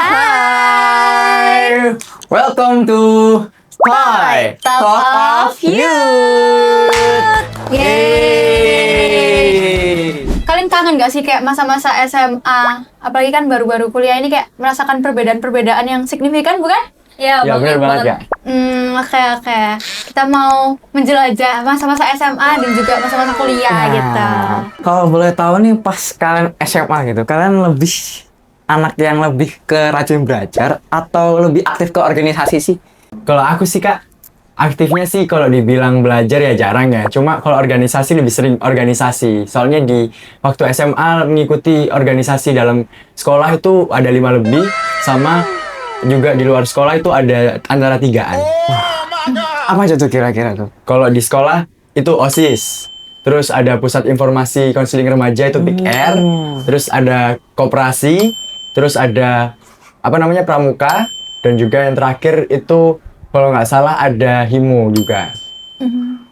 Hai, welcome to Toy Talk of Youth. Yeay. Kalian kangen gak sih kayak masa-masa SMA? Apalagi kan baru-baru kuliah ini kayak merasakan perbedaan-perbedaan yang signifikan, bukan? Ya benar banget ya. Oke. Kita mau menjelajah masa-masa SMA dan juga masa-masa kuliah gitu. Kalau boleh tahu nih pas kalian SMA gitu, kalian lebih anak yang lebih ke rajin belajar atau lebih aktif ke organisasi sih? Kalau aku sih Kak, aktifnya sih kalau dibilang belajar ya jarang ya. Cuma kalau organisasi lebih sering organisasi. Soalnya di waktu SMA mengikuti organisasi dalam sekolah itu ada 5 lebih, sama juga di luar sekolah itu ada antara 3-an. Apa aja tuh kira-kira tuh? Kalau di sekolah itu OSIS. Terus ada Pusat Informasi Konseling Remaja itu PIKR. Terus ada koperasi. Terus ada pramuka. Dan juga yang terakhir itu kalau nggak salah ada HIMO juga.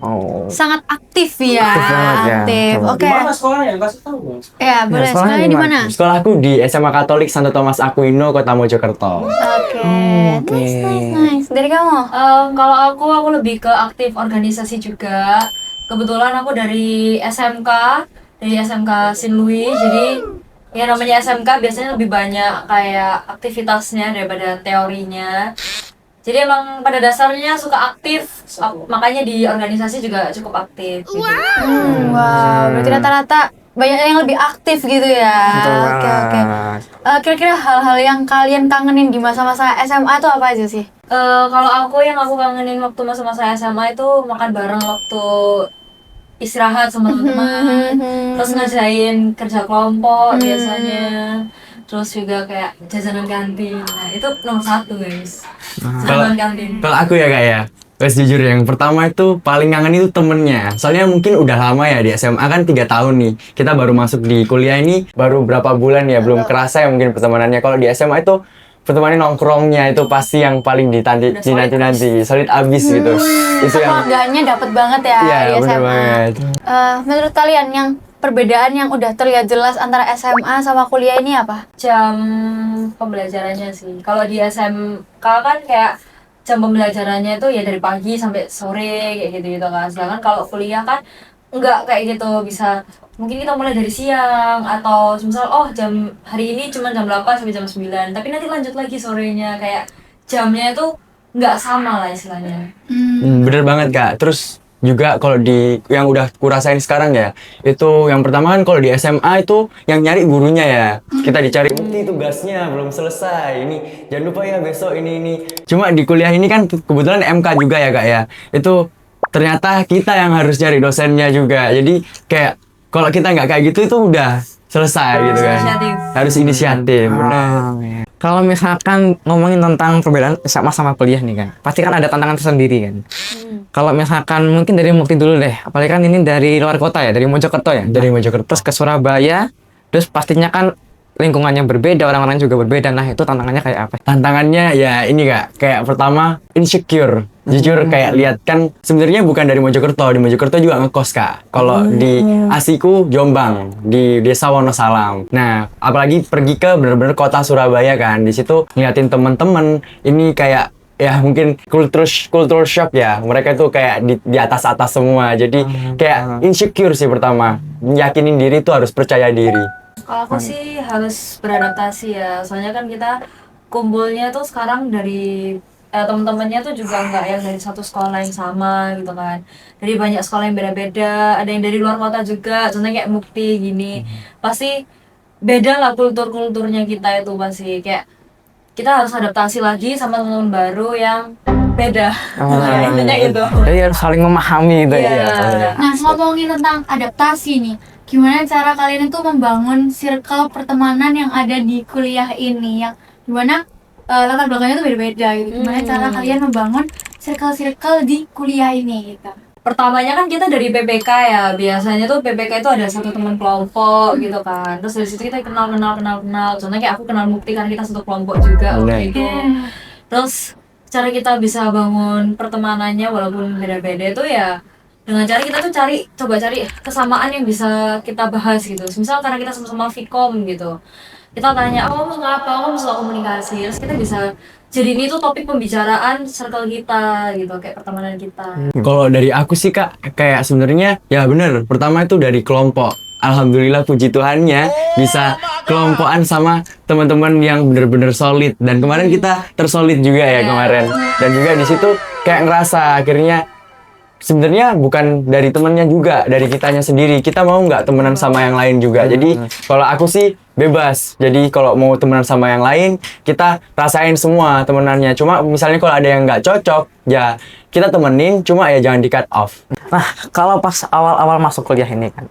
Oh. Sangat aktif ya. Aktif banget ya. Aktif. Oke. Di mana sekolahnya? Kasih tahu. Ya, boleh. Sekolahnya di mana? Sekolahku di SMA Katolik Santo Thomas Aquino, Kota Mojokerto. Oke. Oke. Nice. Dari kamu? Kalau aku lebih ke aktif organisasi juga. Kebetulan aku dari SMK Sin Louis. Jadi ya namanya SMK biasanya lebih banyak kayak aktivitasnya daripada teorinya. Jadi emang pada dasarnya suka aktif, makanya di organisasi juga cukup aktif. Gitu. Wow, berarti rata-rata banyak yang lebih aktif gitu ya. Oke. Kira-kira hal-hal yang kalian kangenin di masa-masa SMA itu apa aja sih? Kalau yang aku kangenin waktu masa-masa SMA itu makan bareng waktu istirahat sama teman-teman, terus ngerjain kerja kelompok biasanya, terus juga kayak jajanan kantin. Nah itu nomor 1 guys, jajanan kantin. Kalau aku ya Kak ya, guys jujur yang pertama itu paling kangen itu temennya. Soalnya mungkin udah lama ya di SMA kan 3 tahun nih. Kita baru masuk di kuliah ini baru berapa bulan ya, belum kerasa ya mungkin pertemanannya. Kalau di SMA itu pertemanan nongkrongnya itu pasti yang paling dinanti solid abis gitu. Itu yang Keluarganya dapet banget ya iya di bener SMA. banget. Menurut kalian yang perbedaan yang udah terlihat jelas antara SMA sama kuliah ini apa? Jam pembelajarannya sih. Kalau di SMK kan kayak jam pembelajarannya itu ya dari pagi sampai sore kayak gitu kan. Sedangkan kalau kuliah kan enggak kayak gitu, bisa mungkin kita mulai dari siang atau misal jam hari ini cuma jam 8 sampai jam 9, tapi nanti lanjut lagi sorenya, kayak jamnya itu enggak sama lah istilahnya. Bener banget Kak. Terus juga kalau di yang udah kurasain sekarang ya, itu yang pertama kan kalau di SMA itu yang nyari gurunya ya. Kita dicari bukti tugasnya belum selesai. Ini jangan lupa ya besok ini. Cuma di kuliah ini kan kebetulan MK juga ya Kak ya. Itu ternyata kita yang harus cari dosennya juga. Jadi kayak kalau kita nggak kayak gitu itu udah selesai gitu kan. Harus inisiatif. Benar. Kalau misalkan ngomongin tentang perbedaan SMA sama kuliah nih kan, pasti kan ada tantangan tersendiri kan. Kalau misalkan mungkin dari Mukti dulu deh, apalagi kan ini dari luar kota ya, dari Mojokerto ya. Dari Mojokerto terus ke Surabaya, terus pastinya kan lingkungannya berbeda, orang-orang juga berbeda. Nah itu tantangannya kayak apa? Tantangannya ya ini Kak, kayak pertama insecure. Jujur kayak lihat kan sebenarnya bukan dari Mojokerto, di Mojokerto juga ngekos Kak. Kalau di asiku Jombang, di Desa Wonosalam. Nah, apalagi pergi ke bener-bener kota Surabaya kan. Di situ ngeliatin temen-temen ini kayak ya mungkin culture shock ya. Mereka tuh kayak di atas-atas semua. Jadi kayak insecure sih pertama. Yakinin diri tuh harus percaya diri. Kalau aku sih harus beradaptasi ya, soalnya kan kita kumpulnya tuh sekarang dari teman-temannya tuh juga nggak yang dari satu sekolah yang sama gitu kan, dari banyak sekolah yang beda-beda, ada yang dari luar kota juga, contohnya kayak Mukti gini, pasti beda lah kulturnya kita itu, pasti kayak kita harus adaptasi lagi sama teman-teman baru yang beda. Intinya gitu. Jadi harus saling memahami gitu ya. Nah, ngomongin tentang adaptasi nih, gimana cara kalian itu membangun circle pertemanan yang ada di kuliah ini, yang gimana latar belakangnya tuh beda-beda gitu. Gimana cara kalian membangun circle di kuliah ini gitu? Pertamanya kan kita dari PPK ya, biasanya tuh PPK itu ada satu teman kelompok gitu kan, terus dari situ kita kenal. Contohnya kayak aku kenal Mukti karena kita satu kelompok juga waktu itu. Terus cara kita bisa bangun pertemanannya walaupun beda-beda itu ya dengan cara kita tuh coba cari kesamaan yang bisa kita bahas gitu. Misal karena kita sama-sama Vkom gitu, kita tanya, oh kamu suka apa, kamu suka komunikasi, terus kita bisa jadi ini tuh topik pembicaraan circle kita gitu, kayak pertemanan kita. Kalau dari aku sih Kak, kayak sebenarnya ya bener. Pertama itu dari kelompok. Alhamdulillah puji Tuhannya bisa kelompokan sama teman-teman yang bener-bener solid. Dan kemarin kita tersolid juga ya kemarin. Dan juga di situ kayak ngerasa akhirnya sebenarnya bukan dari temennya juga, dari kitanya sendiri. Kita mau nggak temenan sama yang lain juga. Jadi kalau aku sih bebas. Jadi kalau mau temenan sama yang lain, kita rasain semua temenannya. Cuma misalnya kalau ada yang nggak cocok, ya kita temenin. Cuma ya jangan di cut off. Nah, kalau pas awal-awal masuk kuliah ini kan,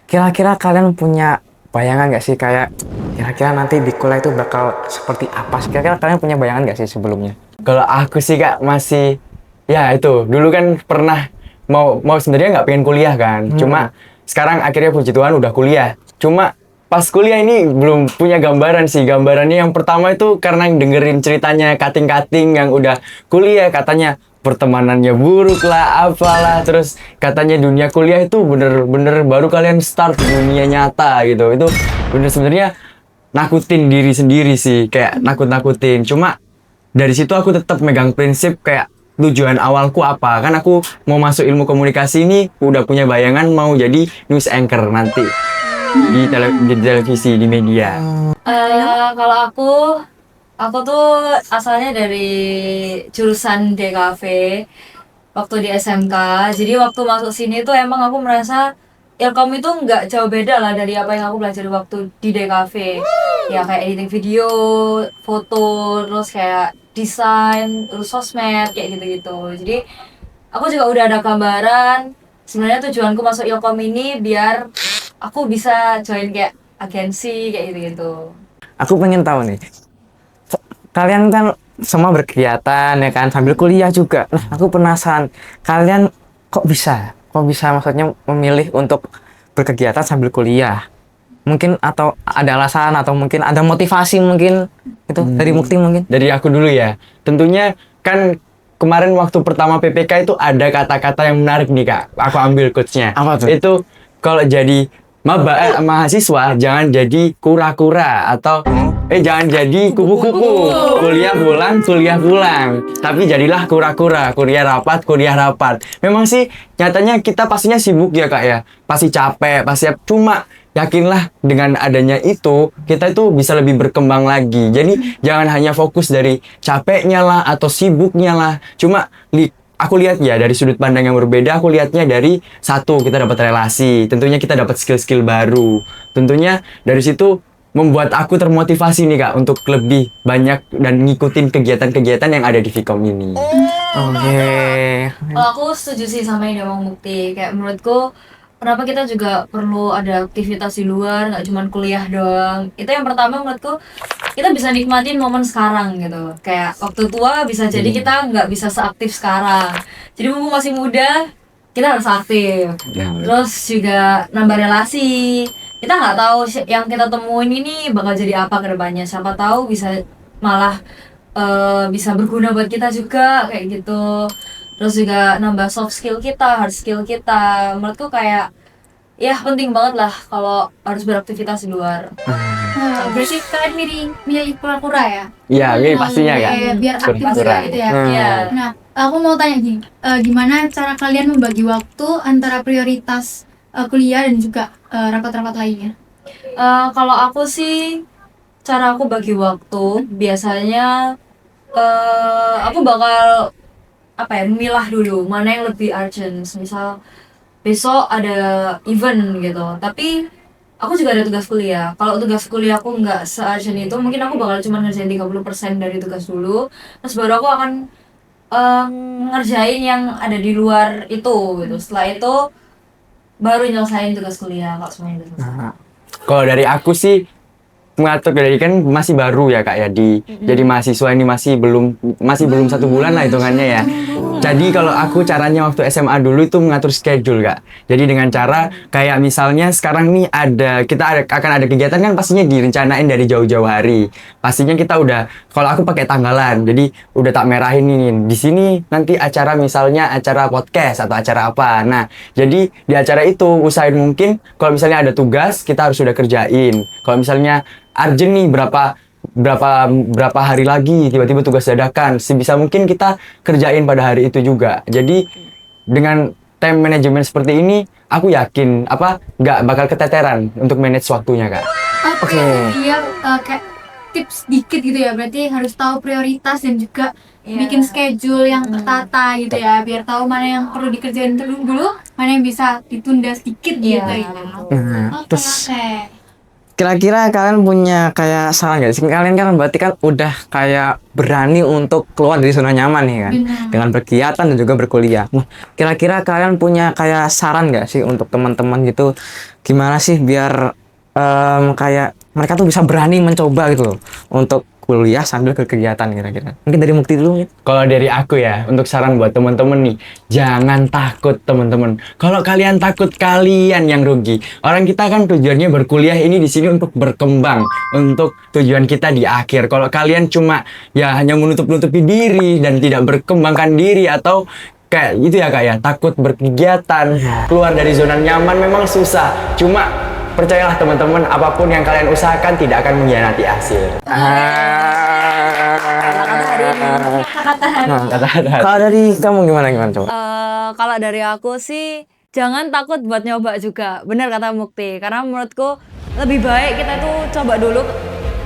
kira-kira kalian punya bayangan nggak sih kayak kira-kira nanti di kuliah itu bakal seperti apa sih? Kira-kira kalian punya bayangan nggak sih sebelumnya? Kalau aku sih Kak masih ya itu dulu kan pernah mau sebenarnya nggak pengen kuliah kan. Cuma sekarang akhirnya puji Tuhan udah kuliah. Cuma pas kuliah ini belum punya gambaran sih. Gambarannya yang pertama itu karena dengerin ceritanya kating-kating yang udah kuliah, katanya pertemanannya buruk lah, apalah. Terus katanya dunia kuliah itu bener-bener baru kalian start dunia nyata gitu. Itu bener sebenarnya nakutin diri sendiri sih, kayak nakut-nakutin. Cuma dari situ aku tetap megang prinsip kayak tujuan awalku apa. Kan aku mau masuk ilmu komunikasi ini udah punya bayangan mau jadi news anchor nanti di televisi, di media. Kalau aku tuh asalnya dari jurusan DKV waktu di SMK. Jadi waktu masuk sini tuh emang aku merasa Ilkom itu nggak jauh beda lah dari apa yang aku belajar waktu di DKV. Ya kayak editing video, foto, terus kayak desain, terus sosmed, kayak gitu-gitu. Jadi aku juga udah ada gambaran. Sebenarnya tujuanku masuk Ilkom ini biar aku bisa join kayak agensi kayak gitu-gitu. Aku pengen tahu nih, kalian kan semua berkegiatan ya kan sambil kuliah juga. Nah, aku penasaran, kalian kok bisa maksudnya memilih untuk berkegiatan sambil kuliah? Mungkin atau ada alasan atau mungkin ada motivasi mungkin itu dari Mukti mungkin. Dari aku dulu ya. Tentunya kan kemarin waktu pertama PPK itu ada kata-kata yang menarik nih Kak. Aku ambil quotes-nya. Apa tuh? Itu kalau jadi mahasiswa jangan jadi kura-kura atau jangan jadi kupu-kupu. Kuliah pulang, tapi jadilah kura-kura. Kuliah rapat. Memang sih nyatanya kita pastinya sibuk ya Kak ya. Pasti capek, cuma yakinlah dengan adanya itu kita itu bisa lebih berkembang lagi. Jadi jangan hanya fokus dari capeknya lah atau sibuknya lah. Cuma aku lihat ya dari sudut pandang yang berbeda. Aku lihatnya dari satu, kita dapat relasi, tentunya kita dapat skill-skill baru. Tentunya dari situ membuat aku termotivasi nih Kak untuk lebih banyak dan ngikutin kegiatan-kegiatan yang ada di Vkom ini. Oke. Kalau aku setuju sih sama yang Bang Mukti. Kayak menurutku kenapa kita juga perlu ada aktivitas di luar, nggak cuma kuliah doang. Itu yang pertama menurutku kita bisa nikmatin momen sekarang gitu. Kayak waktu tua bisa jadi kita nggak bisa seaktif sekarang. Jadi mumpung masih muda, kita harus aktif. Terus juga nambah relasi. Kita nggak tahu yang kita temuin ini bakal jadi apa ke depannya. Siapa tahu bisa malah bisa berguna buat kita juga kayak gitu. Terus juga nambah soft skill kita, hard skill kita. Menurutku kayak ya penting banget lah kalau harus beraktivitas di luar. Berarti kalian milih kura-kura ya? Iya, ini pastinya kan. Biar aktif Kura-kura. gitu ya. Iya. Nah, aku mau tanya gini, gimana cara kalian membagi waktu antara prioritas kuliah dan juga rapat-rapat lainnya? Kalau aku sih cara aku bagi waktu biasanya aku bakal memilah dulu mana yang lebih urgent. Misal besok ada event gitu, tapi aku juga ada tugas kuliah. Kalau tugas kuliah aku nggak se-urgent itu, mungkin aku bakal cuma ngerjain 30% dari tugas dulu, terus baru aku akan ngerjain yang ada di luar itu gitu. Setelah itu baru nyelesain tugas kuliah kalau semuanya udah selesai. Kalau dari aku sih mengatur dari kan masih baru ya Kak ya jadi mahasiswa ini masih belum 1 bulan lah hitungannya ya. Jadi kalau aku caranya waktu SMA dulu itu mengatur schedule Kak. Jadi dengan cara kayak misalnya sekarang nih akan ada kegiatan kan pastinya direncanain dari jauh-jauh hari. Pastinya kita udah, kalau aku pakai tanggalan. Jadi udah tak merahin nih di sini nanti acara misalnya acara podcast atau acara apa. Nah, jadi di acara itu usahain mungkin kalau misalnya ada tugas kita harus sudah kerjain. Kalau misalnya urgent nih berapa hari lagi tiba-tiba tugas dadakan, sebisa mungkin kita kerjain pada hari itu juga. Jadi dengan time management seperti ini aku yakin nggak bakal keteteran untuk manage waktunya Kak. Oke. Iya, kayak tips dikit gitu ya, berarti harus tahu prioritas dan juga bikin schedule yang tertata gitu ya, biar tahu mana yang perlu dikerjain dulu, mana yang bisa ditunda sedikit gitu ya. Oke. Kira-kira kalian punya kayak saran nggak sih? Kalian kan berarti kan udah kayak berani untuk keluar dari zona nyaman nih kan, dengan berkegiatan dan juga berkuliah. Nah, kira-kira kalian punya kayak saran nggak sih untuk teman-teman gitu? Gimana sih biar kayak mereka tuh bisa berani mencoba gitu loh untuk kuliah sambil kegiatan kira-kira. Mungkin dari Mukti dulu ya. Kalau dari aku ya, untuk saran buat teman-teman nih, jangan takut teman-teman. Kalau kalian takut, kalian yang rugi. Orang kita kan tujuannya berkuliah ini di sini untuk berkembang, untuk tujuan kita di akhir. Kalau kalian cuma ya hanya menutup-nutupi diri dan tidak berkembangkan diri atau kayak gitu ya Kak ya, takut berkegiatan, keluar dari zona nyaman memang susah. Cuma percayalah teman-teman, apapun yang kalian usahakan tidak akan mengkhianati hasil. Kalau dari kamu gimana coba? Kalau dari aku sih jangan takut buat nyoba juga. Bener kata Mukti. Karena menurutku lebih baik kita tuh coba dulu.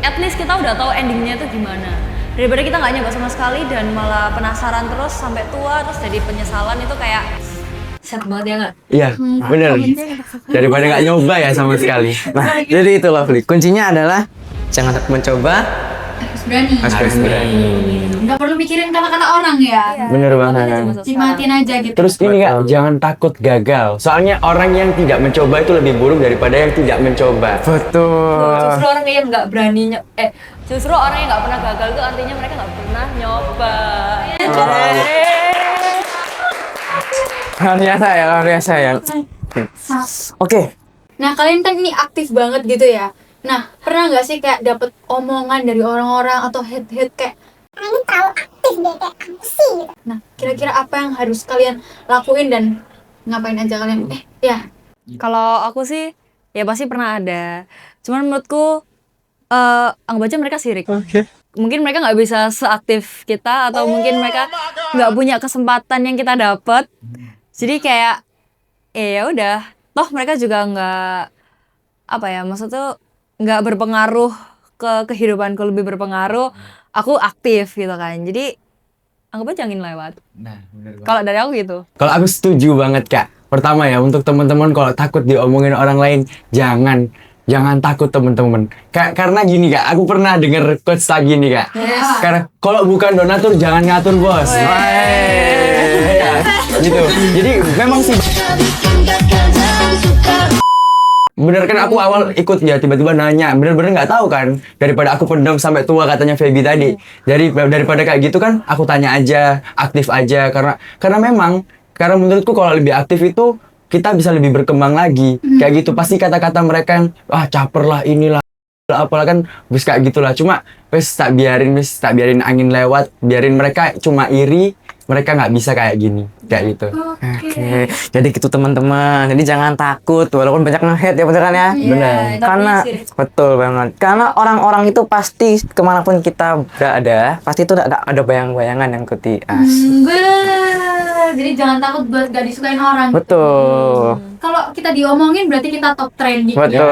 At least kita udah tahu endingnya tuh gimana. Daripada kita nggak nyoba sama sekali dan malah penasaran terus sampai tua terus jadi penyesalan, itu kayak sad banget ya nggak? Iya, bener. Daripada nggak nyoba ya sama sekali. Nah, jadi itu Lovely. Kuncinya adalah jangan takut mencoba, harus berani. Nggak perlu mikirin kata-kata orang ya. Bener banget. Nikmatin aja gitu. Terus ini Kak, jangan takut gagal. Soalnya orang yang tidak mencoba itu lebih buruk daripada yang tidak mencoba. Betul. Justru orang yang nggak berani justru orang yang nggak pernah gagal itu artinya mereka nggak pernah nyoba. Luar biasa ya. Oke. Nah, kalian kan ini aktif banget gitu ya. Nah, pernah nggak sih kayak dapet omongan dari orang-orang atau head kayak ini terlalu aktif deh, kayak apa sih gitu. Nah, kira-kira apa yang harus kalian lakuin dan ngapain aja kalian? Ya. Kalau aku sih ya pasti pernah ada. Cuman menurutku anggap aja mereka sirik. Mungkin mereka nggak bisa seaktif kita atau mungkin mereka nggak punya kesempatan yang kita dapat. Jadi kayak ya udah, toh mereka juga nggak maksud tuh nggak berpengaruh ke kehidupanku, lebih berpengaruh aku aktif gitu kan. Jadi anggap aja angin lewat. Nah, bener banget. Kalau dari aku gitu. Kalau aku setuju banget Kak. Pertama ya, untuk teman-teman kalau takut diomongin orang lain, jangan takut teman-teman. Karena gini Kak, aku pernah denger quotes lagi nih Kak. Karena kalau bukan donatur jangan ngatur bos. Gitu. Jadi memang sih bener kan, aku awal ikut ya tiba-tiba nanya, bener-bener nggak tahu kan, daripada aku pendam sampai tua katanya Feby tadi. Jadi daripada kayak gitu kan aku tanya aja, aktif aja, karena menurutku kalau lebih aktif itu kita bisa lebih berkembang lagi. Kayak gitu pasti kata-kata mereka yang caper lah inilah apalah kan bis kayak gitulah. Cuma wes tak biarin angin lewat, biarin mereka cuma iri, mereka nggak bisa kayak gini, kayak gitu. Oke. Jadi gitu teman-teman. Jadi jangan takut walaupun banyak nge-hate ya, bener kan ya? Benar. Karena betul banget. Karena orang-orang itu pasti kemanapun kita berada, pasti itu ada bayang-bayangan yang ikuti. Jadi jangan takut buat gak disukain orang. Betul. Kalau kita diomongin berarti kita top trending. Betul.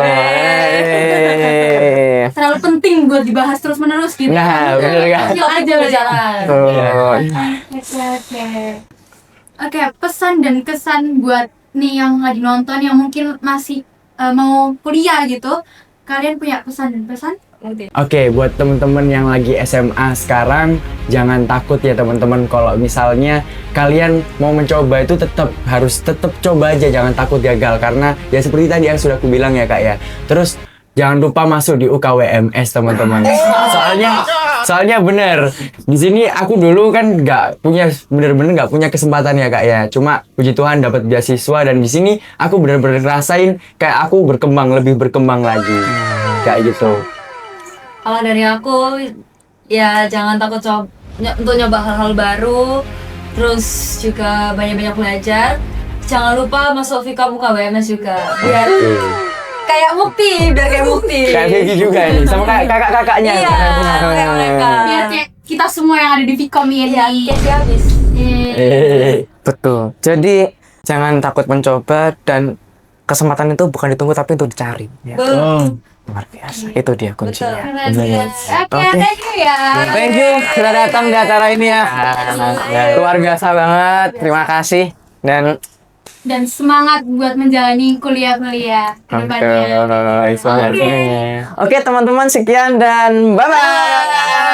Terlalu penting buat dibahas terus-menerus gitu. Nah, bener kan? Yuk aja berjalan. Oke, pesan dan kesan buat nih yang lagi nonton yang mungkin masih mau kuliah gitu. Kalian punya pesan dan pesan? Oke, buat teman-teman yang lagi SMA sekarang, jangan takut ya teman-teman. Kalau misalnya kalian mau mencoba itu harus tetap coba aja, jangan takut gagal. Karena ya seperti tadi yang sudah aku bilang ya Kak ya. Terus jangan lupa masuk di UKWMS teman-teman. Soalnya bener di sini aku dulu kan bener-bener nggak punya kesempatan ya kak ya. Cuma puji Tuhan dapat beasiswa dan di sini aku bener-bener rasain kayak aku lebih berkembang lagi kayak gitu. Kalau dari aku ya jangan takut untuk nyoba hal-hal baru, terus juga banyak-banyak belajar. Jangan lupa masuk Vkom UKWMS juga biar kayak Mukti, Kayak Vicky juga nih sama kayak kakak-kakaknya. Iya, kayak mereka. Biar kayak kita semua yang ada di Vkom ini. Iya, case habis. Betul. Jadi jangan takut mencoba dan kesempatan itu bukan ditunggu tapi untuk dicari. Ya. Luar biasa. Itu dia kuncinya. Oke, thank you ya. Thank you sudah datang di acara ini ya. Luar biasa banget. Terima kasih Dan semangat buat menjalani kuliah-kuliah ke depannya. Oke, teman-teman sekian dan bye-bye.